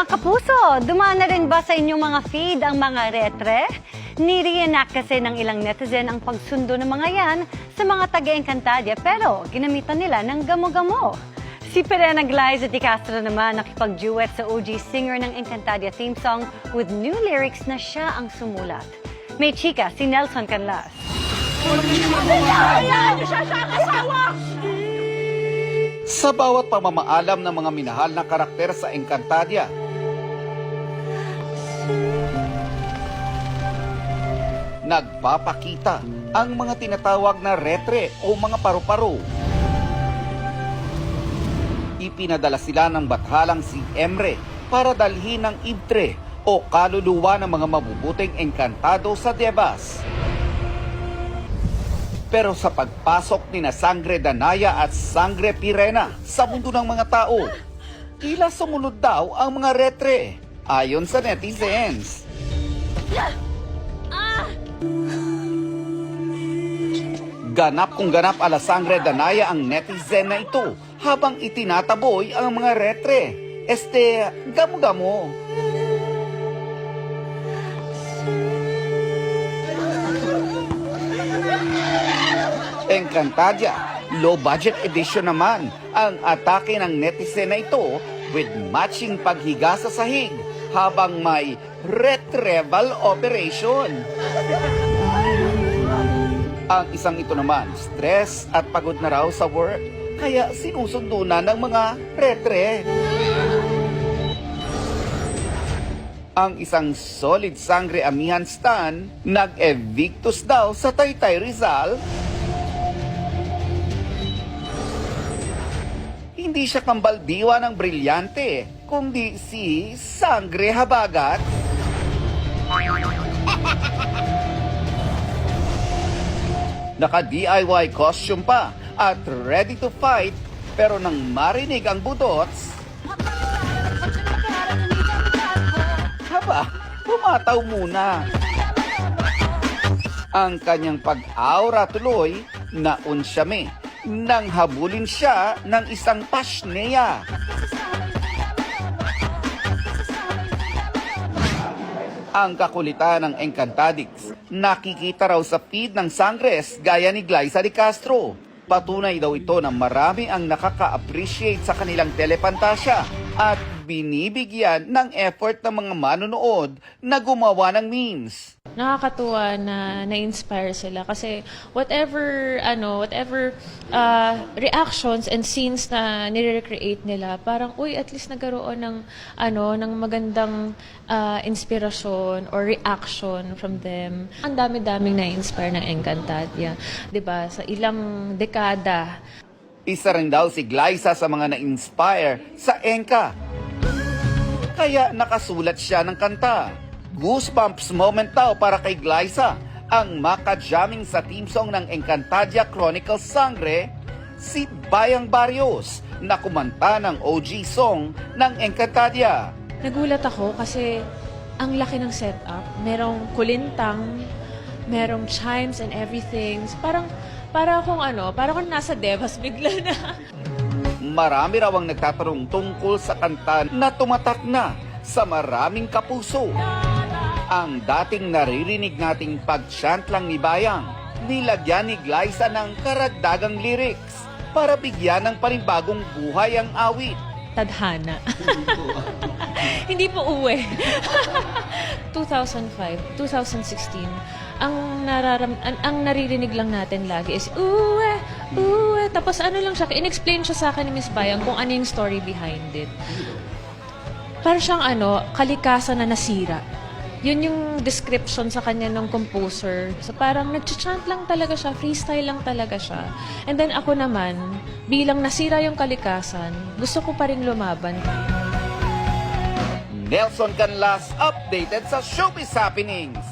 Mga kapuso, dumaan na rin ba sa inyong mga feed ang mga retre? Ni-reenact kasi ng ilang netizen ang pagsundo ng mga yan sa mga taga-Encantadia pero ginamitan nila ng gamo-gamo. Si Perena Glyza de Castro naman nakipag-duet sa OG singer ng Encantadia theme song with new lyrics na siya ang sumulat. May chika si Nelson Canlas. Sa bawat pamamaalam ng mga minahal na karakter sa Encantadia, nagpapakita ang mga tinatawag na retre o mga paru-paro. Ipinadala sila ng bathalang si Emre para dalhin ng ibtre o kaluluwa ng mga mabubuting engkantado sa Debas. Pero sa pagpasok ni na Sangre Danaya at Sangre Pirena sa mundo ng mga tao, tila sumunod daw ang mga retre, ayon sa netizens. Ganap kung ganap ala Sangre Danaya ang netizen na ito habang itinataboy ang mga retre. Gamo-gamo. Encantadia, low budget edition naman ang atake ng netizen na ito with matching paghiga sa sahig habang may retrieval operation. Ang isang ito naman, stress at pagod na raw sa work, kaya sinusundo na ng mga retre. Ang isang solid Sangre Amihan stan, nag-evictus daw sa Taytay Rizal. Hindi siya kambaldiwa ng brilyante, kundi si Sangre Habagat. Naka-DIY costume pa at ready to fight, pero nang marinig ang budots, pumataw muna. Ang kanyang pag-aura tuloy naunsyame nang habulin siya ng isang pasneya. Ang kakulitan ng Encantadix nakikita raw sa feed ng Sangres gaya ni Glyza de Castro. Patunay daw ito na marami ang nakaka-appreciate sa kanilang telepantasya at binibigyan ng effort ng mga manonood na gumawa ng memes. Nakakatuwa na na-inspire sila kasi whatever reactions and scenes na nire-recreate nila, parang at least nagkaroon ng magandang inspirasyon or reaction from them. Ang dami-daming na-inspire ng Encantadia, 'di ba? Sa ilang dekada. Isa rin daw si Glyza sa mga na-inspire sa Enka. Kaya nakasulat siya ng kanta. Goosebumps moment daw para kay Glyza ang maka-jamming sa team song ng Encantadia Chronicles Sangre, si Bayang Barrios na kumanta ng OG song ng Encantadia. Nagulat ako kasi ang laki ng setup. Merong kulintang, merong chimes and everything. Para akong nasa Devas bigla na. Marami raw ang nagtatanong tungkol sa kanta na tumatak na sa maraming kapuso. Ang dating naririnig nating pag-chant lang ni Bayang, nilagyan ni Glyza ng karagdagang lyrics para bigyan ng panibagong buhay ang awit. Tadhana. Hindi po uwi. 2005, 2016, ang naririnig lang natin lagi is uwe, uwe. Tapos lang siya, in-explain siya sa akin ni Miss Bayang kung ano yung story behind it. Para siyang kalikasan na nasira. Yun yung description sa kanya ng composer. So parang nag-chant lang talaga siya, freestyle lang talaga siya. And then ako naman, bilang nasira yung kalikasan, gusto ko pa rin lumaban. Nelson Canlas updated sa Showbiz Happenings.